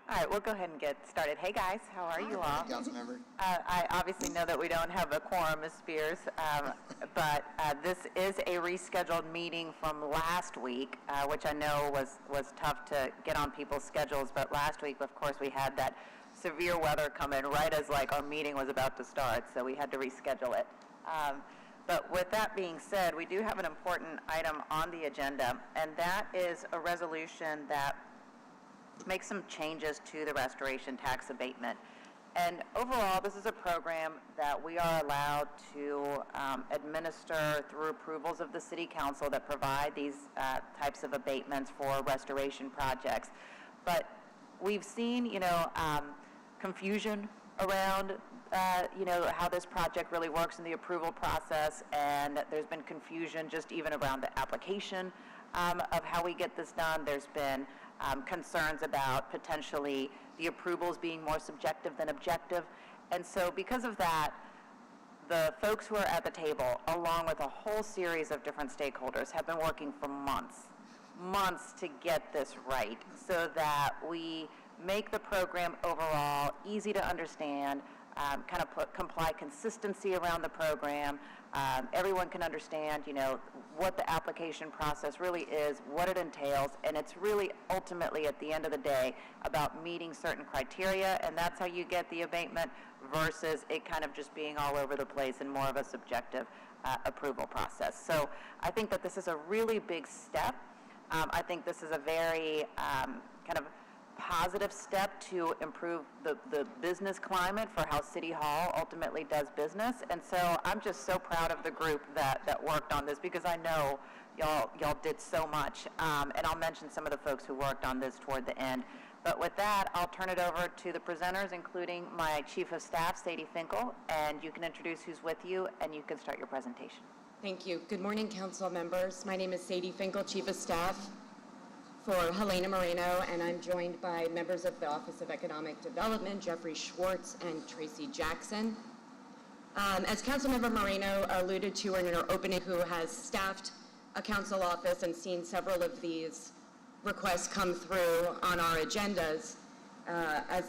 All right, we'll go ahead and get started. Hey guys, how are you all? Councilmember. I obviously know that we don't have a quorum, Ms. Spears, but this is a rescheduled meeting from last week, which I know was tough to get on people's schedules, but last week, of course, we had that severe weather come in right as like our meeting was about to start, so we had to reschedule it. But with that being said, we do have an important item on the agenda, and that is a resolution that makes some changes to the restoration tax abatement. And overall, this is a program that we are allowed to administer through approvals of the City Council that provide these types of abatements for restoration projects. But we've seen, confusion around, how this project really works in the approval process, and there's been confusion just even around the application of how we get this done. There's been concerns about potentially the approvals being more subjective than objective. And so because of that, the folks who are at the table, along with a whole series of different stakeholders, have been working for months to get this right so that we make the program overall easy to understand, comply consistency around the program. Everyone can understand, what the application process really is, what it entails, and it's really ultimately at the end of the day about meeting certain criteria, and that's how you get the abatement versus it kind of just being all over the place and more of a subjective approval process. So I think that this is a really big step. I think this is a very kind of positive step to improve the business climate for how City Hall ultimately does business. And so I'm just so proud of the group that worked on this, because I know y'all did so much. And I'll mention some of the folks who worked on this toward the end. But with that, I'll turn it over to the presenters, including my Chief of Staff, Sadie Finkel, and you can introduce who's with you, and you can start your presentation. Thank you. Good morning, council members. My name is Sadie Finkel, Chief of Staff for Helena Moreno, and I'm joined by members of the Office of Economic Development, Jeffrey Schwartz and Tracy Jackson. As Councilmember Moreno alluded to in her opening, who has staffed a council office and seen several of these requests come through on our agendas, as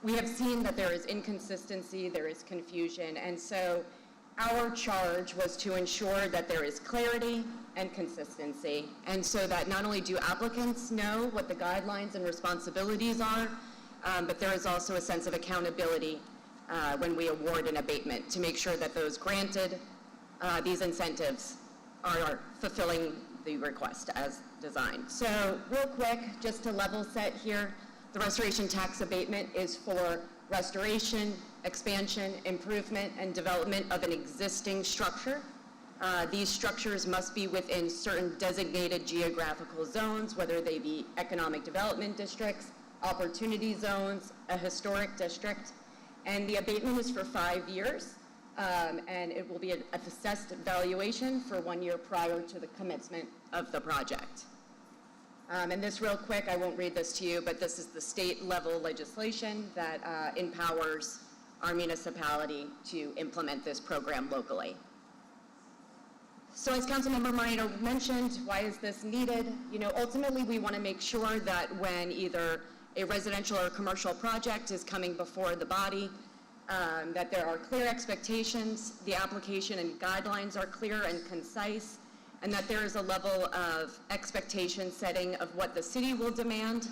we have seen that there is inconsistency, there is confusion, and so our charge was to ensure that there is clarity and consistency, and so that not only do applicants know what the guidelines and responsibilities are, but there is also a sense of accountability when we award an abatement to make sure that those granted these incentives are fulfilling the request as designed. So real quick, just to level set here, the restoration tax abatement is for restoration, expansion, improvement, and development of an existing structure. These structures must be within certain designated geographical zones, whether they be economic development districts, opportunity zones, a historic district. And the abatement is for 5 years, and it will be an assessed valuation for 1 year prior to the commencement of the project. And this real quick, I won't read this to you, but this is the state level legislation that empowers our municipality to implement this program locally. So as Councilmember Moreno mentioned, why is this needed? Ultimately we want to make sure that when either a residential or commercial project is coming before the body, that there are clear expectations, the application and guidelines are clear and concise, and that there is a level of expectation setting of what the city will demand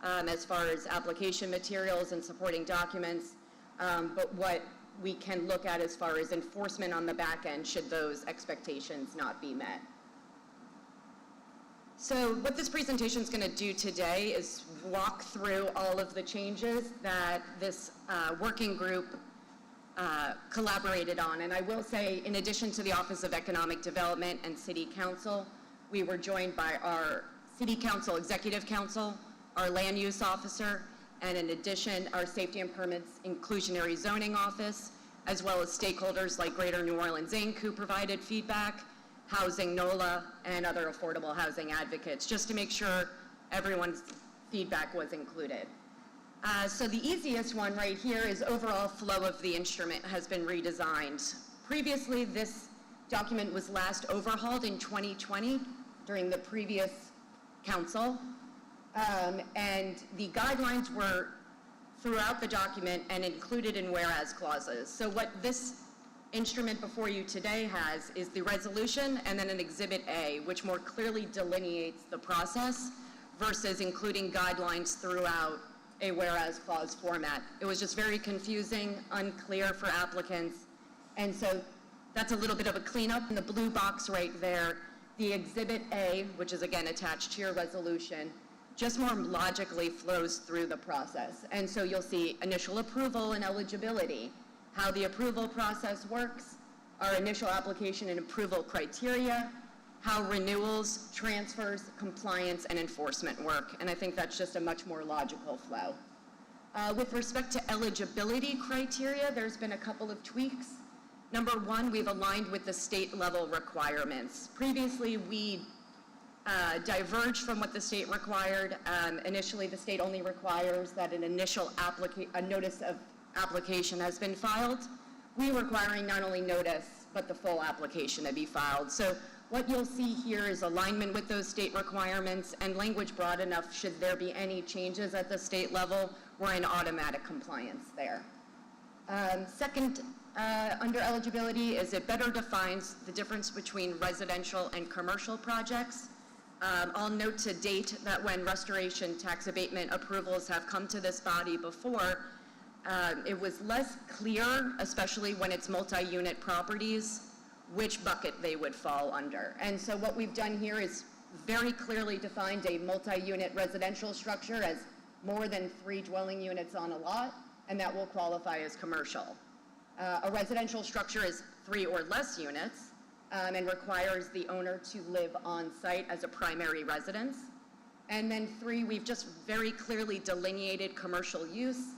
as far as application materials and supporting documents, but what we can look at as far as enforcement on the back end should those expectations not be met. So what this presentation is going to do today is walk through all of the changes that this working group collaborated on. And I will say, in addition to the Office of Economic Development and City Council, we were joined by our City Council Executive Council, our Land Use Officer, and in addition, our Safety and Permits Inclusionary Zoning Office, as well as stakeholders like Greater New Orleans Inc., who provided feedback, Housing NOLA, and other affordable housing advocates, just to make sure everyone's feedback was included. So the easiest one right here is overall flow of the instrument has been redesigned. Previously, this document was last overhauled in 2020 during the previous council. And the guidelines were throughout the document and included in whereas clauses. So what this instrument before you today has is the resolution and then an Exhibit A, which more clearly delineates the process versus including guidelines throughout a whereas clause format. It was just very confusing, unclear for applicants. And so that's a little bit of a cleanup. In the blue box right there, the Exhibit A, which is again attached to your resolution, just more logically flows through the process. And so you'll see initial approval and eligibility, how the approval process works, our initial application and approval criteria, how renewals, transfers, compliance, and enforcement work. And I think that's just a much more logical flow. With respect to eligibility criteria, there's been a couple of tweaks. Number one, we've aligned with the state level requirements. Previously, we diverged from what the state required. Initially, the state only requires that an initial a notice of application has been filed. We requiring not only notice, but the full application to be filed. So what you'll see here is alignment with those state requirements and language broad enough should there be any changes at the state level, we're in automatic compliance there. Second, under eligibility is it better defines the difference between residential and commercial projects. I'll note to date that when restoration tax abatement approvals have come to this body before, it was less clear, especially when it's multi-unit properties, which bucket they would fall under. And so what we've done here is very clearly defined a multi-unit residential structure as more than 3 dwelling units on a lot, and that will qualify as commercial. A residential structure is 3 or less units and requires the owner to live on site as a primary residence. And then 3, we've just very clearly delineated commercial use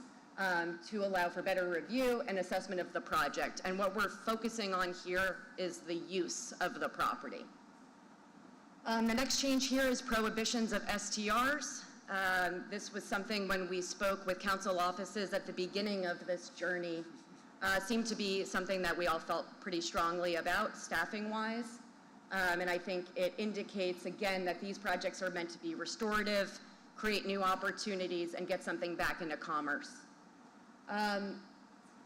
to allow for better review and assessment of the project. And what we're focusing on here is the use of the property. The next change here is prohibitions of STRs. This was something when we spoke with council offices at the beginning of this journey, seemed to be something that we all felt pretty strongly about staffing-wise. And I think it indicates, again, that these projects are meant to be restorative, create new opportunities, and get something back into commerce.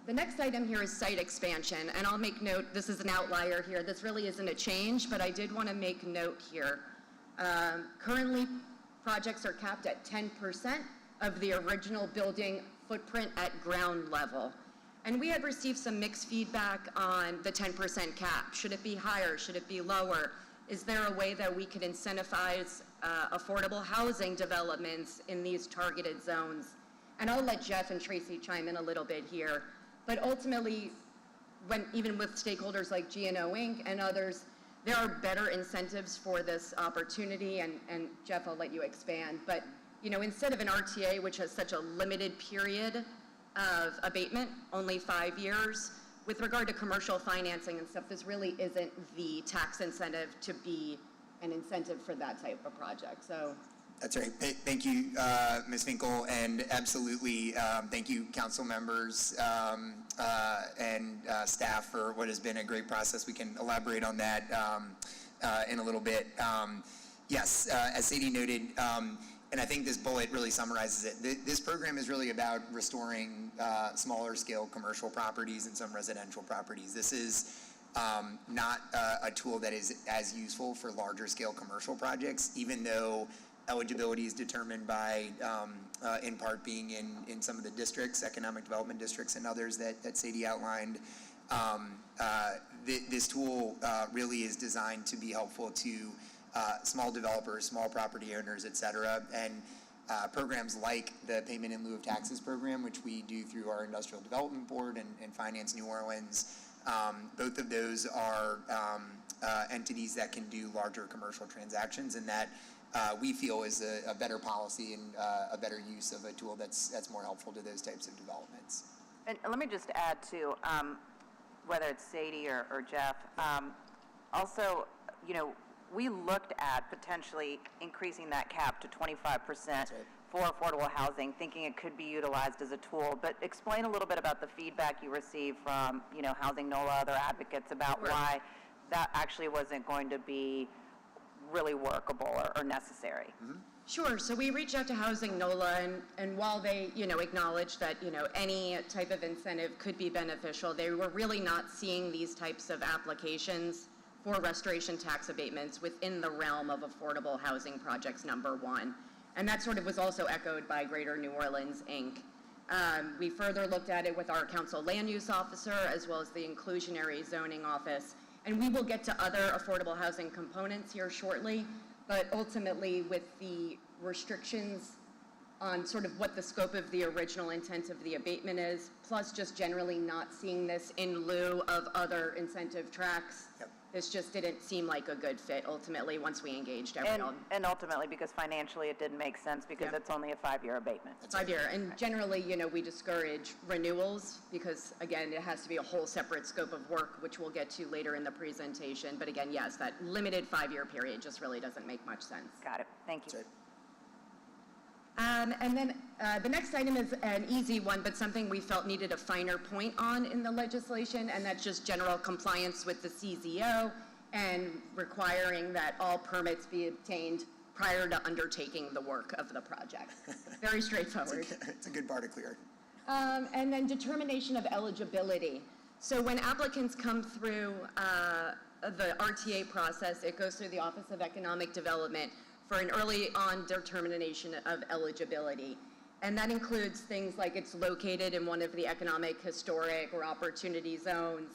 The next item here is site expansion, and I'll make note, this is an outlier here. This really isn't a change, but I did want to make note here. Currently, projects are capped at 10% of the original building footprint at ground level. And we had received some mixed feedback on the 10% cap. Should it be higher? Should it be lower? Is there a way that we could incentivize affordable housing developments in these targeted zones? And I'll let Jeff and Tracy chime in a little bit here. But ultimately, even with stakeholders like GNO Inc. and others, there are better incentives for this opportunity, and Jeff, I'll let you expand. But instead of an RTA, which has such a limited period of abatement, only 5 years, with regard to commercial financing and stuff, this really isn't the tax incentive to be an incentive for that type of project. So. That's right. Thank you, Ms. Finkel, and absolutely thank you, council members and staff for what has been a great process. We can elaborate on that in a little bit. Yes, as Sadie noted, and I think this bullet really summarizes it. This program is really about restoring smaller scale commercial properties and some residential properties. This is not a tool that is as useful for larger scale commercial projects, even though eligibility is determined by, in part, being in some of the districts, economic development districts and others that Sadie outlined. This tool really is designed to be helpful to small developers, small property owners, et cetera, and programs like the Payment in Lieu of Taxes program, which we do through our Industrial Development Board and Finance New Orleans. Both of those are entities that can do larger commercial transactions, and that we feel is a better policy and a better use of a tool that's more helpful to those types of developments. And let me just add to, whether it's Sadie or Jeff, also, we looked at potentially increasing that cap to 25% for affordable housing, thinking it could be utilized as a tool. But explain a little bit about the feedback you received from, Housing NOLA, other advocates about why that actually wasn't going to be really workable or necessary. Mm-hmm. Sure. So we reached out to Housing NOLA, and while they, acknowledged that, any type of incentive could be beneficial, they were really not seeing these types of applications for restoration tax abatements within the realm of affordable housing projects, number one. And that sort of was also echoed by Greater New Orleans, Inc. We further looked at it with our council land use officer as well as the inclusionary zoning office. And we will get to other affordable housing components here shortly, but ultimately with the restrictions on sort of what the scope of the original intent of the abatement is, plus just generally not seeing this in lieu of other incentive tracks. Yep. This just didn't seem like a good fit ultimately once we engaged everyone. And ultimately, because financially it didn't make sense because Yeah. it's only a 5-year abatement. 5-year, and generally, we discourage renewals because, again, it has to be a whole separate scope of work, which we'll get to later in the presentation. But again, yes, that limited 5-year period just really doesn't make much sense. Got it. Thank you. That's right. And then the next item is an easy one, but something we felt needed a finer point on in the legislation, and that's just general compliance with the CZO and requiring that all permits be obtained prior to undertaking the work of the project. Very straightforward. It's a good bar to clear. And then determination of eligibility. So when applicants come through the RTA process, it goes through the Office of Economic Development for an early on determination of eligibility. And that includes things like it's located in one of the economic, historic, or opportunity zones,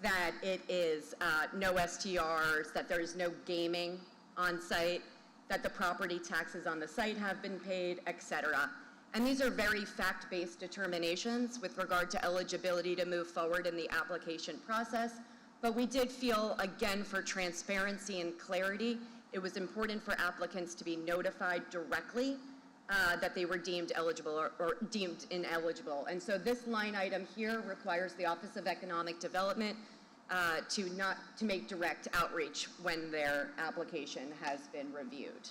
that it is no STRs, that there is no gaming on site, that the property taxes on the site have been paid, et cetera. And these are very fact-based determinations with regard to eligibility to move forward in the application process. But we did feel, again, for transparency and clarity, it was important for applicants to be notified directly that they were deemed eligible or deemed ineligible. And so this line item here requires the Office of Economic Development to make direct outreach when their application has been reviewed.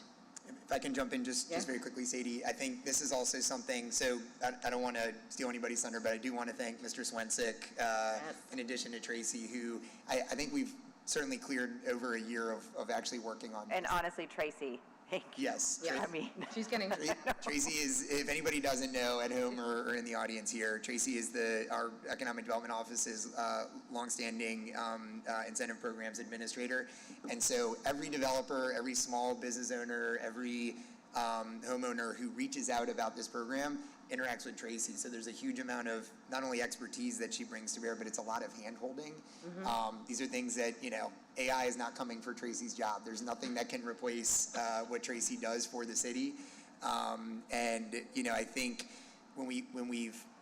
If I can jump in just very quickly, Sadie, I think this is also something, so I don't want to steal anybody's thunder, but I do want to thank Mr. Swensick, in addition to Tracy, who I think we've certainly cleared over a year of actually working on this. And honestly, Tracy, thank you. Yes. Yeah. I mean, She's getting, Tracy is, if anybody doesn't know at home or in the audience here, Tracy is our Economic Development Office's longstanding incentive programs administrator. And so every developer, every small business owner, every homeowner who reaches out about this program interacts with Tracy. So there's a huge amount of not only expertise that she brings to bear, but it's a lot of hand-holding. These are things that, AI is not coming for Tracy's job. There's nothing that can replace what Tracy does for the city. And I think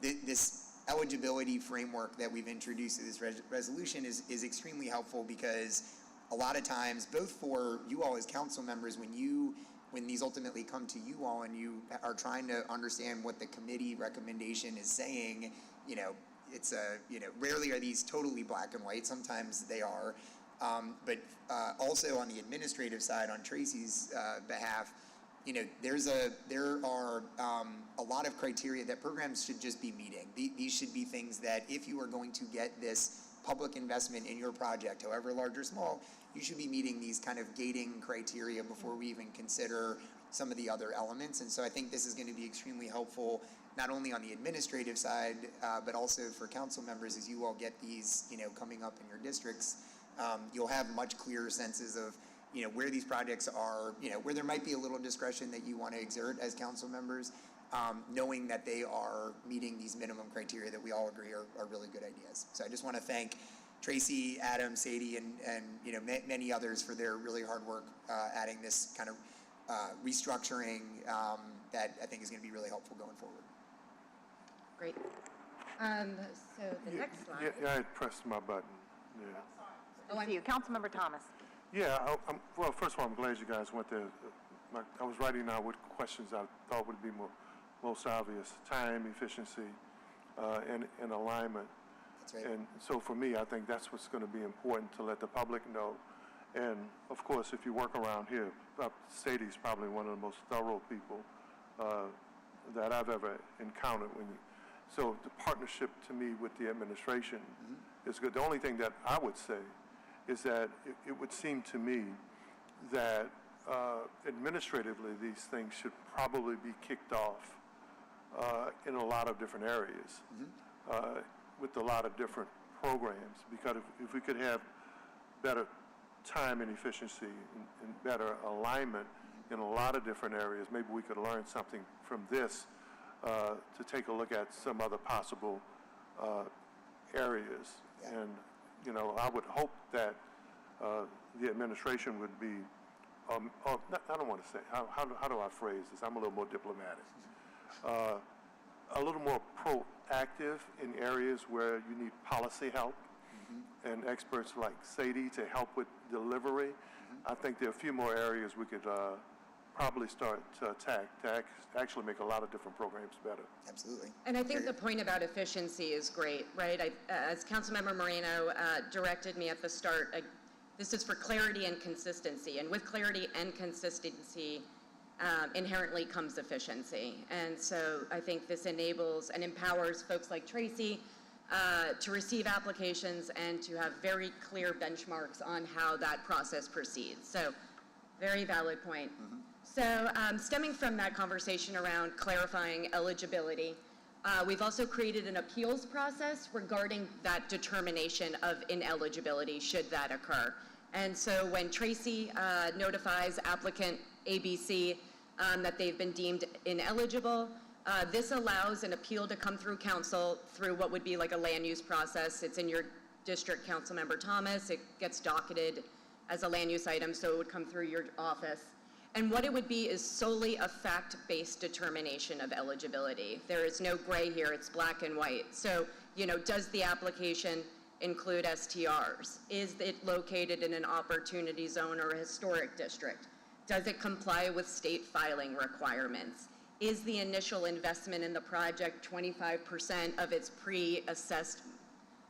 this eligibility framework that we've introduced to this resolution is extremely helpful, because a lot of times, both for you all as council members, when these ultimately come to you all and you are trying to understand what the committee recommendation is saying, it's rarely are these totally black and white. Sometimes they are. But also on the administrative side, on Tracy's behalf, there are a lot of criteria that programs should just be meeting. These should be things that if you are going to get this public investment in your project, however large or small, you should be meeting these kind of gating criteria before we even consider some of the other elements. And so I think this is going to be extremely helpful, not only on the administrative side, but also for council members as you all get these, coming up in your districts. You'll have much clearer senses of, where these projects are, where there might be a little discretion that you want to exert as council members, knowing that they are meeting these minimum criteria that we all agree are really good ideas. So I just want to thank Tracy, Adam, Sadie, and many others for their really hard work adding this kind of restructuring that I think is going to be really helpful going forward. great. So the next slide. Yeah, I had pressed my button. Yeah. thank you. Councilmember Thomas. Yeah, well, first of all, I'm glad you guys went there. I was writing out what questions I thought would be most obvious: time, efficiency, and alignment. That's right. And so for me, I think that's what's going to be important to let the public know. And of course, if you work around here, Sadie's probably one of the most thorough people that I've ever encountered. So the partnership to me with the administration is good. The only thing that I would say is that it would seem to me that administratively, these things should probably be kicked off in a lot of different areas with a lot of different programs. Because if we could have better time and efficiency and better alignment in a lot of different areas, maybe we could learn something from this to take a look at some other possible areas. And, you know, I would hope that the administration would be, I don't want to say, how do I phrase this? I'm a little more diplomatic. A little more proactive in areas where you need policy help and experts like Sadie to help with delivery. I think there are a few more areas we could probably start to attack to actually make a lot of different programs better. Absolutely. And I think the point about efficiency is great, right? As Councilmember Moreno directed me at the start, this is for clarity and consistency. And with clarity and consistency, inherently comes efficiency. And so I think this enables and empowers folks like Tracy to receive applications and to have very clear benchmarks on how that process proceeds. So very valid point. So stemming from that conversation around clarifying eligibility, we've also created an appeals process regarding that determination of ineligibility should that occur. And so when Tracy notifies applicant ABC that they've been deemed ineligible, this allows an appeal to come through council through what would be like a land use process. It's in your district, Councilmember Thomas. It gets docketed as a land use item, so it would come through your office. And what it would be is solely a fact-based determination of eligibility. There is no gray here, it's black and white. So, you know, does the application include STRs? Is it located in an opportunity zone or a historic district? Does it comply with state filing requirements? Is the initial investment in the project 25% of its pre-assessed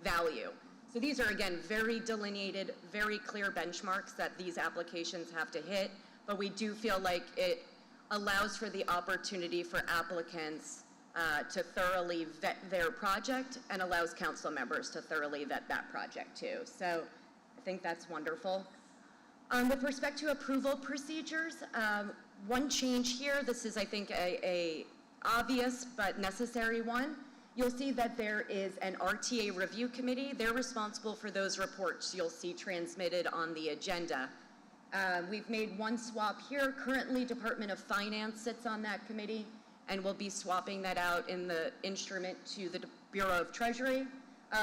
value? So these are, again, very delineated, very clear benchmarks that these applications have to hit, but we do feel like it allows for the opportunity for applicants to thoroughly vet their project and allows council members to thoroughly vet that project too. So I think that's wonderful. With respect to approval procedures, one change here, this is, I think, a obvious but necessary one. You'll see that there is an RTA review committee. They're responsible for those reports you'll see transmitted on the agenda. We've made one swap here. Currently, Department of Finance sits on that committee, and we'll be swapping that out in the instrument to the Bureau of Treasury.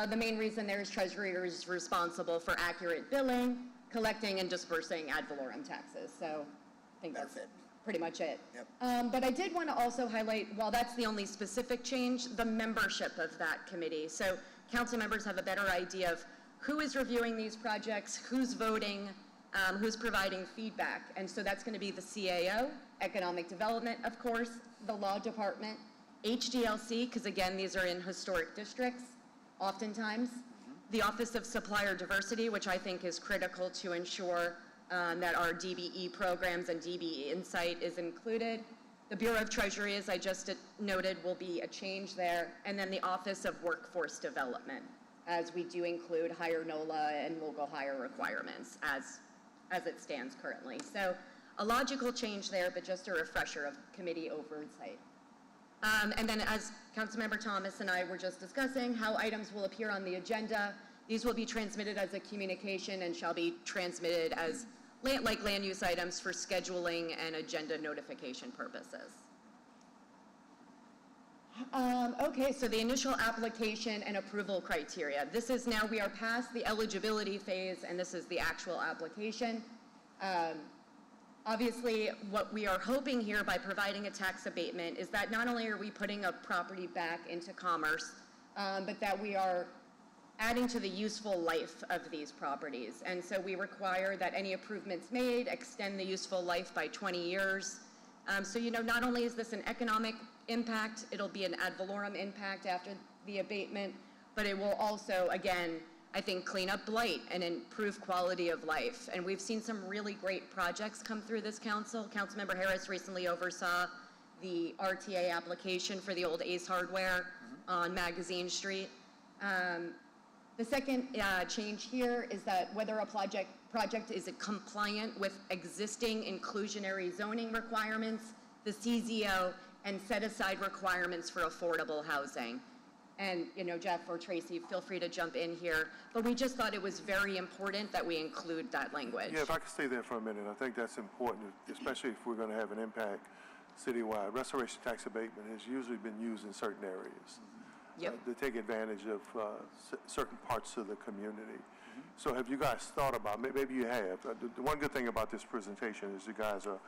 The main reason there is Treasury is responsible for accurate billing, collecting and dispersing ad valorem taxes. So I think that's pretty much it. Yep. But I did want to also highlight, while that's the only specific change, the membership of that committee. So council members have a better idea of who is reviewing these projects, who's voting, who's providing feedback. And so that's going to be the CAO, Economic Development, of course, the Law Department, HDLC, because again, these are in historic districts, oftentimes, the Office of Supplier Diversity, which I think is critical to ensure that our DBE programs and DBE Insight is included. The Bureau of Treasury, as I just noted, will be a change there. And then the Office of Workforce Development, as we do include higher NOLA and local hire requirements as it stands currently. So a logical change there, but just a refresher of committee oversight. And then as Councilmember Thomas and I were just discussing, how items will appear on the agenda. These will be transmitted as a communication and shall be transmitted as like land use items for scheduling and agenda notification purposes. Okay, so the initial application and approval criteria. This is now, we are past the eligibility phase, and this is the actual application. Obviously, what we are hoping here by providing a tax abatement is that not only are we putting a property back into commerce, but that we are adding to the useful life of these properties. And so we require that any improvements made extend the useful life by 20 years. So, you know, not only is this an economic impact, it'll be an ad valorem impact after the abatement, but it will also, again, I think, clean up blight and improve quality of life. And we've seen some really great projects come through this council. Councilmember Harris recently oversaw the RTA application for the old Ace Hardware on Magazine Street. The second change here is that whether a project project is compliant with existing inclusionary zoning requirements, the CZO, and set-aside requirements for affordable housing. And, Jeff or Tracy, feel free to jump in here, but we just thought it was very important that we include that language. Yeah, if I could stay there for a minute, I think that's important, especially if we're going to have an impact citywide. Restoration tax abatement has usually been used in certain areas Yep. to take advantage of certain parts of the community. So have you guys thought about, maybe you have, the one good thing about this presentation is you guys are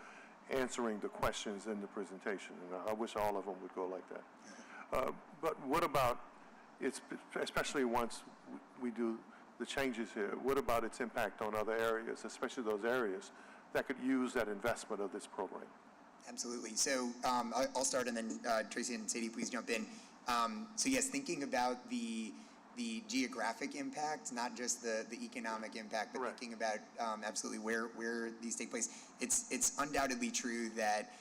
answering the questions in the presentation, and I wish all of them would go like that. But what about, especially once we do the changes here, what about its impact on other areas, especially those areas that could use that investment of this program? Absolutely. So I'll start, and then Tracy and Sadie, please jump in. So yes, thinking about the geographic impact, not just the economic impact, but Correct. thinking about absolutely where these take place. It's undoubtedly true that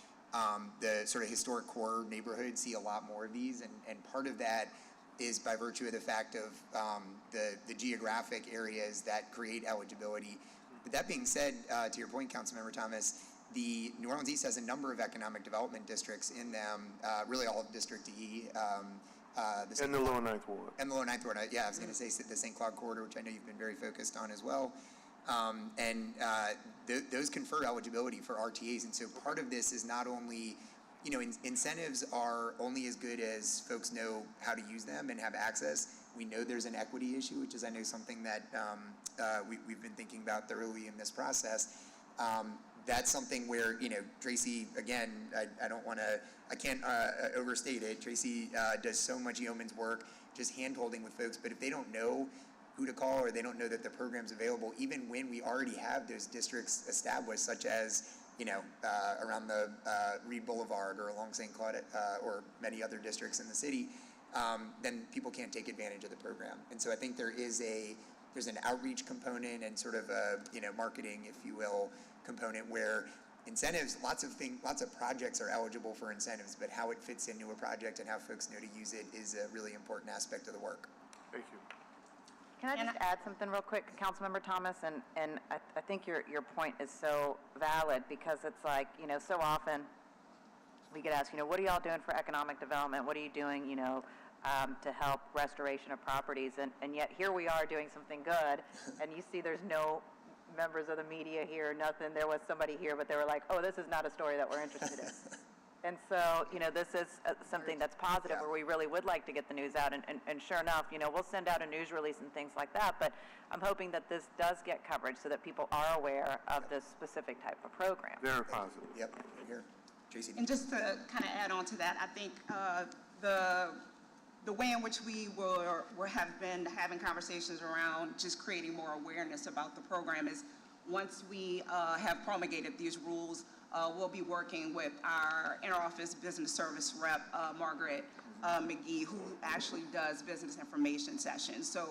the sort of historic core neighborhoods see a lot more of these, and part of that is by virtue of the fact of the geographic areas that create eligibility. But that being said, to your point, Councilmember Thomas, the New Orleans East has a number of economic development districts in them, really all of District E. In the lower ninth ward. And the lower ninth ward, yeah, I was going to say the St. Cloud corridor, which I know you've been very focused on as well. Those confer eligibility for RTAs, and so part of this is not only, incentives are only as good as folks know how to use them and have access. We know there's an equity issue, which is, I know, something that we've been thinking about thoroughly in this process. That's something where, Tracy, again, I can't overstate it. Tracy does so much yeoman's work just hand-holding with folks, but if they don't know who to call or they don't know that the program's available, even when we already have those districts established, such as, around the Reed Boulevard or along St. Claude or many other districts in the city, then people can't take advantage of the program. And so I think there's an outreach component and sort of a, marketing, if you will, component where incentives, lots of projects are eligible for incentives, but how it fits into a project and how folks know to use it is a really important aspect of the work. Thank you. Can I just add something real quick, Councilmember Thomas? And I think your point is so valid, because it's like, so often we get asked, what are y'all doing for economic development? What are you doing, to help restoration of properties? And yet here we are doing something good, and you see there's no members of the media here, nothing. There was somebody here, but they were like, oh, this is not a story that we're interested in. And so, this is something that's positive, where we really would like to get the news out. And sure enough, we'll send out a news release and things like that. But I'm hoping that this does get coverage so that people are aware of this specific type of program. Very positive. Yep, here. Tracy. And just to kind of add on to that, I think the way in which we have been having conversations around just creating more awareness about the program is, once we have promulgated these rules, we'll be working with our interoffice business service rep, Margaret McGee, who actually does business information sessions. So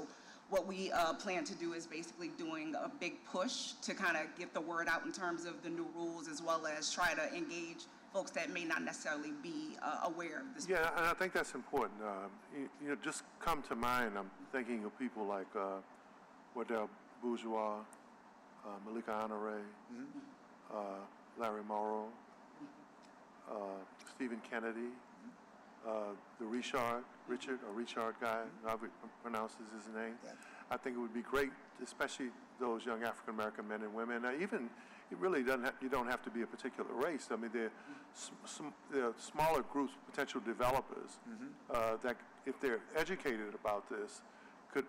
what we plan to do is basically doing a big push to kind of get the word out in terms of the new rules, as well as try to engage folks that may not necessarily be aware of this. Yeah, and I think that's important. Just come to mind, I'm thinking of people like Wardell Bourgeois, Malika Honore, Larry Morrow, Stephen Kennedy, the Richard guy, however pronounces his name. Yeah. I think it would be great, especially those young African American men and women. Even it really you don't have to be a particular race. I mean, there are smaller groups, potential developers, that if they're educated about this, could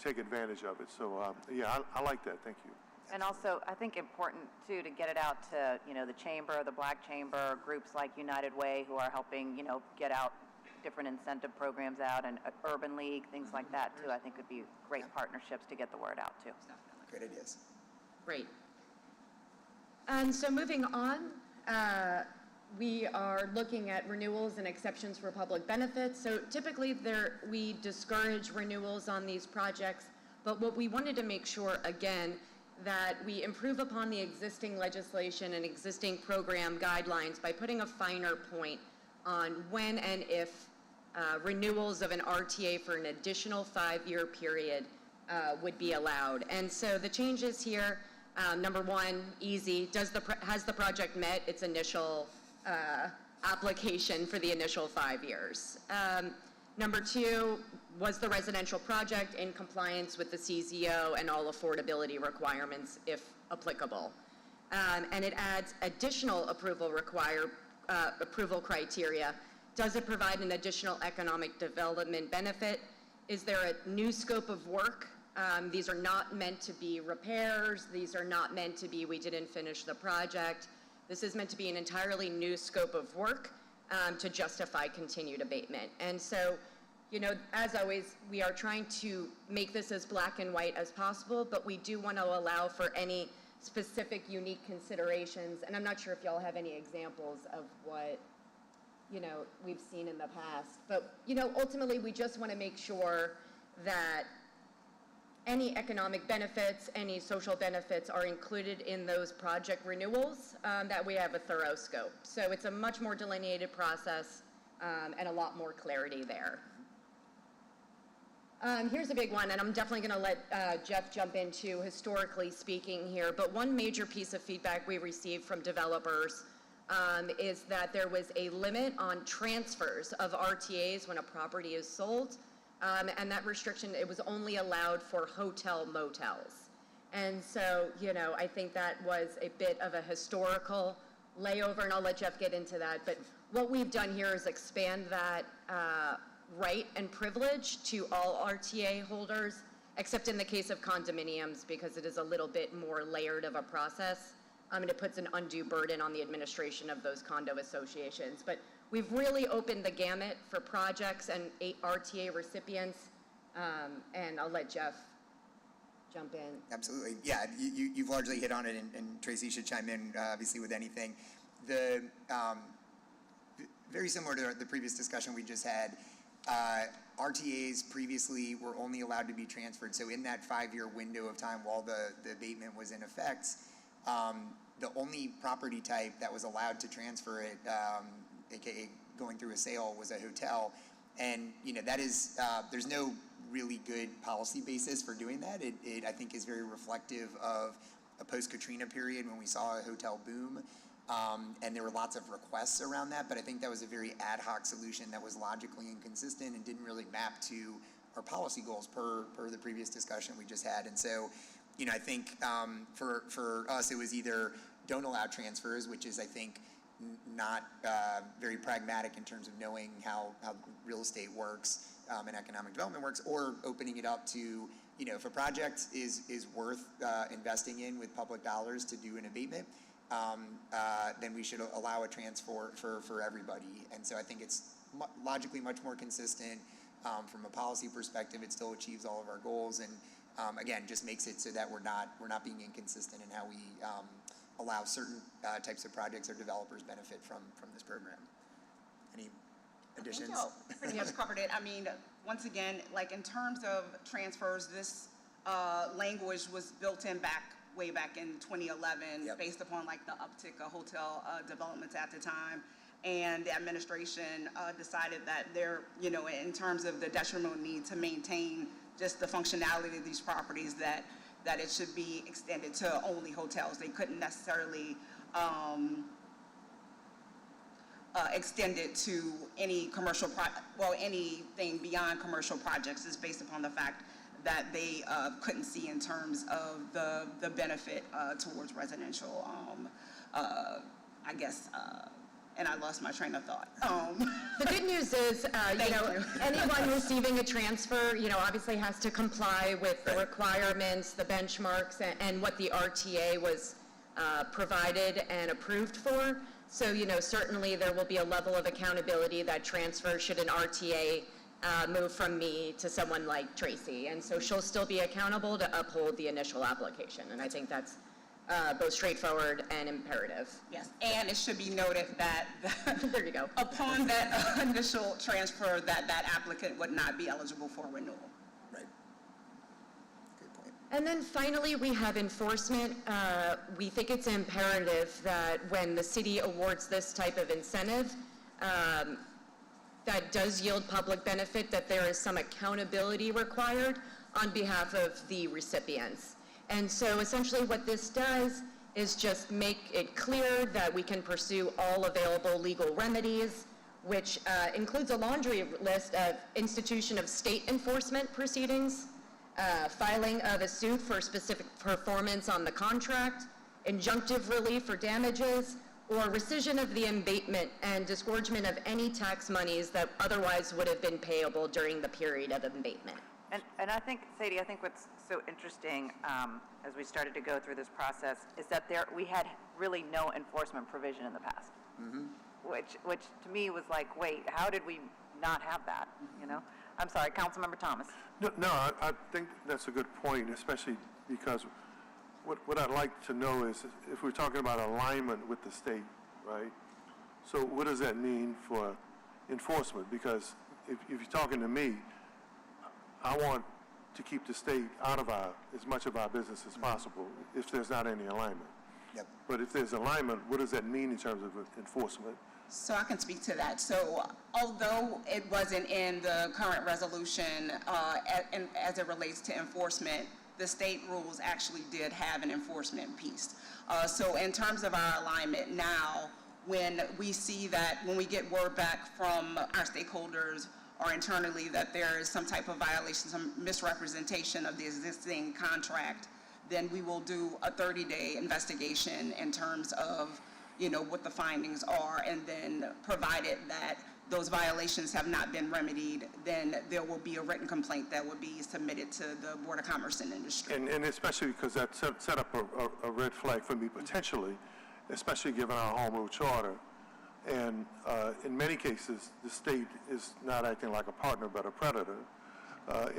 take advantage of it. So yeah, I like that. Thank you. And also, I think important, too, to get it out to, the Chamber, the Black Chamber, groups like United Way, who are helping, get out different incentive programs out, and Urban League, things like that, too. I think would be great partnerships to get the word out, too. Great ideas. Great. So moving on, we are looking at renewals and exceptions for public benefits. So typically we discourage renewals on these projects, but what we wanted to make sure, again, that we improve upon the existing legislation and existing program guidelines by putting a finer point on when and if renewals of an RTA for an additional 5-year period would be allowed. And so the changes here, number one, easy, has the project met its initial application for the initial 5 years? Number two, was the residential project in compliance with the CZO and all affordability requirements if applicable? And it adds additional approval criteria. Does it provide an additional economic development benefit? Is there a new scope of work? These are not meant to be repairs. These are not meant to be, we didn't finish the project. This is meant to be an entirely new scope of work to justify continued abatement. And so, you know, as always, we are trying to make this as black and white as possible, but we do want to allow for any specific unique considerations. And I'm not sure if y'all have any examples of what, you know, we've seen in the past. But, you know, ultimately, we just want to make sure that any economic benefits, any social benefits are included in those project renewals, that we have a thorough scope. So it's a much more delineated process and a lot more clarity there. Here's a big one, and I'm definitely going to let Jeff jump into historically speaking here, but one major piece of feedback we received from developers is that there was a limit on transfers of RTAs when a property is sold. And that restriction, it was only allowed for hotel motels. And so, you know, I think that was a bit of a historical layover, and I'll let Jeff get into that. But what we've done here is expand that right and privilege to all RTA holders, except in the case of condominiums, because it is a little bit more layered of a process. And it puts an undue burden on the administration of those condo associations. But we've really opened the gamut for projects and RTA recipients, and I'll let Jeff jump in. Absolutely. Yeah, you've largely hit on it, and Tracy should chime in, obviously, with anything. Very similar to the previous discussion we just had, RTAs previously were only allowed to be transferred. So in that 5-year window of time while the abatement was in effect, the only property type that was allowed to transfer it, aka going through a sale, was a hotel. And, you know, that is, there's no really good policy basis for doing that. It I think, is very reflective of a post-Katrina period when we saw a hotel boom. And there were lots of requests around that, but I think that was a very ad hoc solution that was logically inconsistent and didn't really map to our policy goals per the previous discussion we just had. And so, you know, I think for us, it was either don't allow transfers, which is, I think, not very pragmatic in terms of knowing how real estate works and economic development works, or opening it up to, you know, if a project is worth investing in with public dollars to do an abatement, then we should allow a transfer for everybody. And so I think it's logically much more consistent from a policy perspective. It still achieves all of our goals, and again, just makes it so that we're not being inconsistent in how we allow certain types of projects or developers benefit from this program. Any additions? I think y'all pretty much covered it. I mean, once again, like in terms of transfers, this language was built in way back in 2011, Yep. based upon like the uptick of hotel developments at the time. And the administration decided that there, you know, in terms of the detrimental need to maintain just the functionality of these properties, that it should be extended to only hotels. They couldn't necessarily extend it to any commercial anything beyond commercial projects, is based upon the fact that they couldn't see in terms of the benefit towards residential, I guess, and I lost my train of thought. The good news is, you know, anyone receiving a transfer, you know, obviously has to comply with the requirements, the benchmarks, and what the RTA was provided and approved for. So, you know, certainly there will be a level of accountability that transfer should an RTA move from me to someone like Tracy. And so she'll still be accountable to uphold the initial application. And I think that's both straightforward and imperative. Yes, and it should be noted that There you go. upon that initial transfer, that applicant would not be eligible for renewal. Right. Good point. And then finally, we have enforcement. We think it's imperative that when the city awards this type of incentive, that does yield public benefit, that there is some accountability required on behalf of the recipients. And so essentially what this does is just make it clear that we can pursue all available legal remedies, which includes a laundry list of institution of state enforcement proceedings, filing of a suit for specific performance on the contract, injunctive relief for damages, or rescission of the abatement and disgorgement of any tax monies that otherwise would have been payable during the period of abatement. And I think, Sadie, I think what's so interesting as we started to go through this process is that we had really no enforcement provision in the past. Which to me was like, wait, how did we not have that, you know? I'm sorry, Councilmember Thomas. No, I think that's a good point, especially because what I'd like to know is if we're talking about alignment with the state, right? So what does that mean for enforcement? Because if you're talking to me, I want to keep the state out of as much of our business as possible if there's not any alignment. Yep. But if there's alignment, what does that mean in terms of enforcement? So I can speak to that. So although it wasn't in the current resolution as it relates to enforcement, the state rules actually did have an enforcement piece. So in terms of our alignment now, when we see that, when we get word back from our stakeholders or internally that there is some type of violation, some misrepresentation of the existing contract, then we will do a 30-day investigation in terms of, you know, what the findings are, and then provided that those violations have not been remedied, then there will be a written complaint that will be submitted to the Board of Commerce and Industry. And especially because that set up a red flag for me potentially, especially given our home rule charter. And in many cases, the state is not acting like a partner but a predator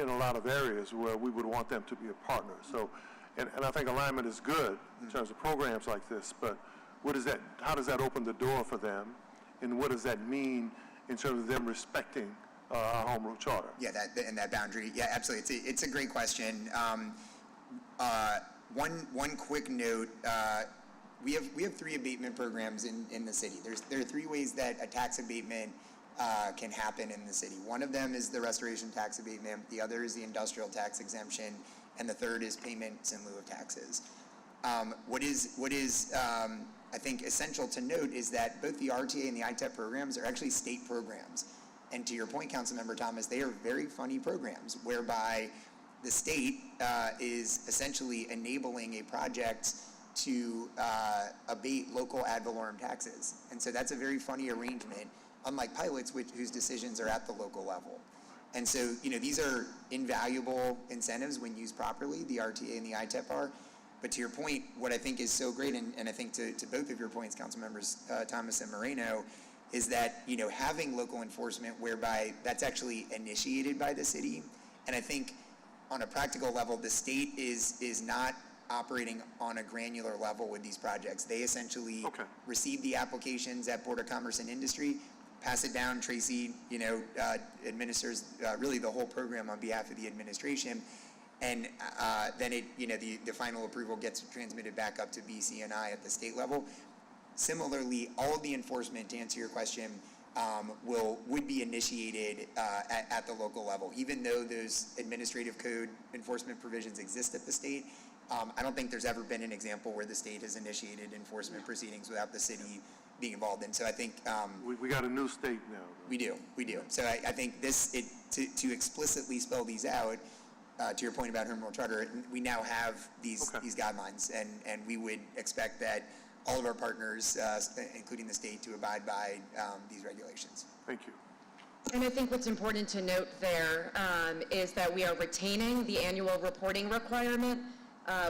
in a lot of areas where we would want them to be a partner. So, and I think alignment is good in terms of programs like this, but how does that open the door for them, and what does that mean in terms of them respecting our home rule charter? Yeah, that boundary. Yeah, absolutely. It's a great question. One quick note. We have 3 abatement programs in the city. There are 3 ways that a tax abatement can happen in the city. One of them is the restoration tax abatement. The other is the industrial tax exemption, and the third is payments in lieu of taxes. What is I think essential to note is that both the RTA and the ITEP programs are actually state programs. And to your point, Councilmember Thomas, they are very funny programs whereby the state is essentially enabling a project to abate local ad valorem taxes. And so that's a very funny arrangement, unlike pilots, whose decisions are at the local level. And so, you know, these are invaluable incentives when used properly, the RTA and the ITEP are. But to your point, what I think is so great, and I think to both of your points, Council Members Thomas and Moreno, is that, you know, having local enforcement whereby that's actually initiated by the city. And I think on a practical level, the state is not operating on a granular level with these projects. They essentially receive the applications at Board of Commerce and Industry, pass it down. Tracy, you know, administers really the whole program on behalf of the administration. And then it, you know, the final approval gets transmitted back up to BCNI at the state level. Similarly, all of the enforcement, to answer your question, would be initiated at the local level. Even though those administrative code enforcement provisions exist at the state, I don't think there's ever been an example where the state has initiated enforcement proceedings without the city being involved. And so I think we got a new state now. We do. So I think to explicitly spell these out. To your point about home rule charter, we now have these guidelines, and we would expect that all of our partners, including the state, to abide by these regulations. Thank you. And I think what's important to note there is that we are retaining the annual reporting requirement,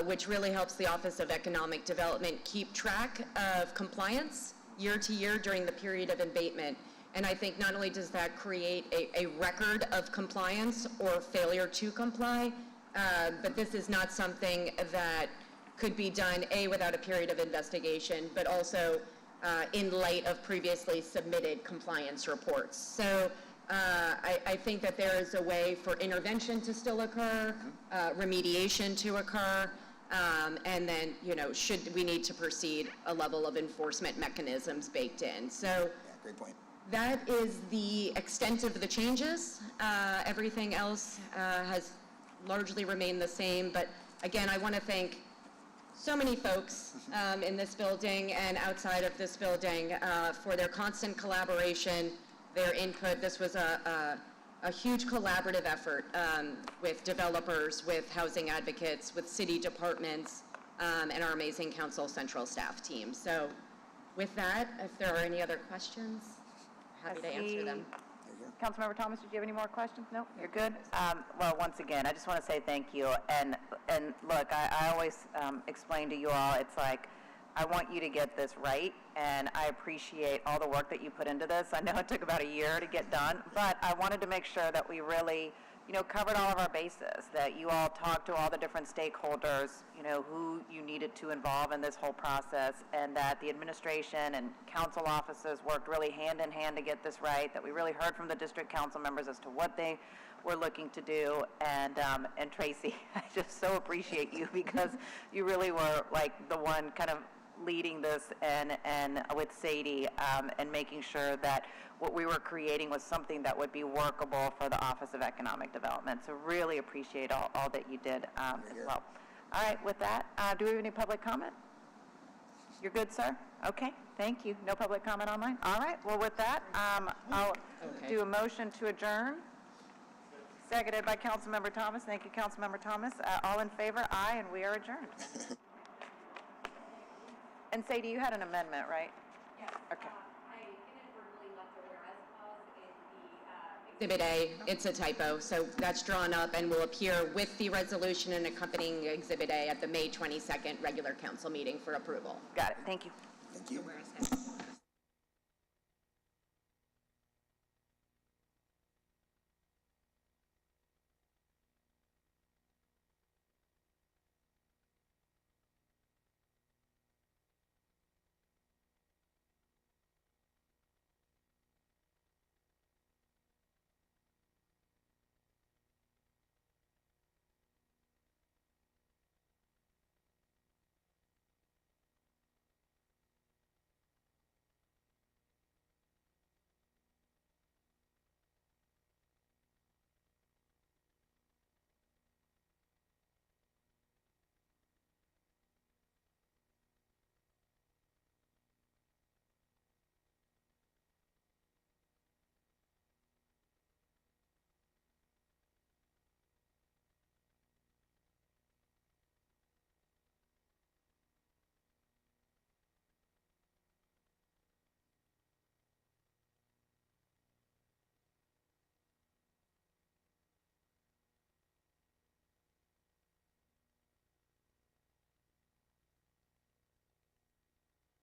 which really helps the Office of Economic Development keep track of compliance year to year during the period of abatement. And I think not only does that create a record of compliance or failure to comply, but this is not something that could be done, A, without a period of investigation, but also in light of previously submitted compliance reports. So I think that there is a way for intervention to still occur, remediation to occur, and then, you know, should we need to proceed, a level of enforcement mechanisms baked in. So Yeah, great point. that is the extent of the changes. Everything else has largely remain the same, but again, I want to thank so many folks in this building and outside of this building for their constant collaboration, their input. This was a huge collaborative effort with developers, with housing advocates, with city departments, and our amazing Council Central staff team. So with that, if there are any other questions, happy to answer them. Councilmember Thomas, did you have any more questions? No, you're good? Well, once again, I just want to say thank you. And look, I always explain to you all, it's like, I want you to get this right, and I appreciate all the work that you put into this. I know it took about a year to get done, but I wanted to make sure that we really, covered all of our bases, that you all talked to all the different stakeholders, who you needed to involve in this whole process, and that the administration and council offices worked really hand in hand to get this right, that we really heard from the district council members as to what they were looking to do. And Tracy, I just so appreciate you, because you really were like the one kind of leading this, and with Sadie, and making sure that what we were creating was something that would be workable for the Office of Economic Development. So really appreciate all that you did as well. All right, with that, do we have any public comment? You're good, sir? Okay, thank you. No public comment online? All right, well, with that, I'll do a motion to adjourn. Seconded by Councilmember Thomas. Thank you, Councilmember Thomas. All in favor? Aye, and we are adjourned. And Sadie, you had an amendment, right? Yes. Okay. I inadvertently left the whereas clause in the Exhibit A. It's a typo, so that's drawn up and will appear with the resolution and accompanying Exhibit A at the May 22nd regular council meeting for approval. Got it. Thank you. Thank you. Whereas.